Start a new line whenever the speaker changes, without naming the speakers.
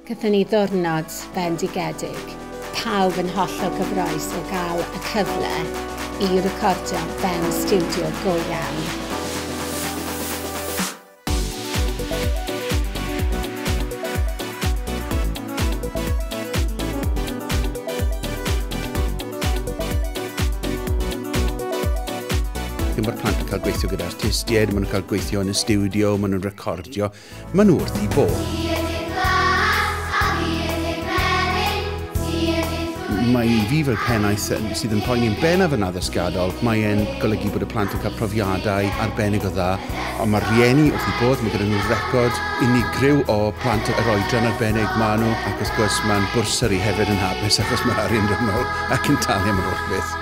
Gyda ni ddiwrnod bendigedig. Pawb yn hollol gyfroes o gael y cyfle i recordio ben stiwdio go iawn.
Ddim mae'r plant yn cael gweithio gyda artistiaid, maen nhw'n cael gweithio yn y stiwdio, maen nhw'n recordio. Maen nhw wrth i bod. Mae I fi fel pennaeth sydd yn poeni'n bennaf yn addysgadol, mae e'n golygu bod y plant yn cael profiadau arbennig o dda, ond mae'r rhieni wrth i bod, mae gyda nhw record unigryw o plant yr oedran arbennig maen nhw, ac wrth gwrs mae'n bwrsari hefyd yn hapus achos mae'r arian yn ôl ac yn talu am yr holl beth.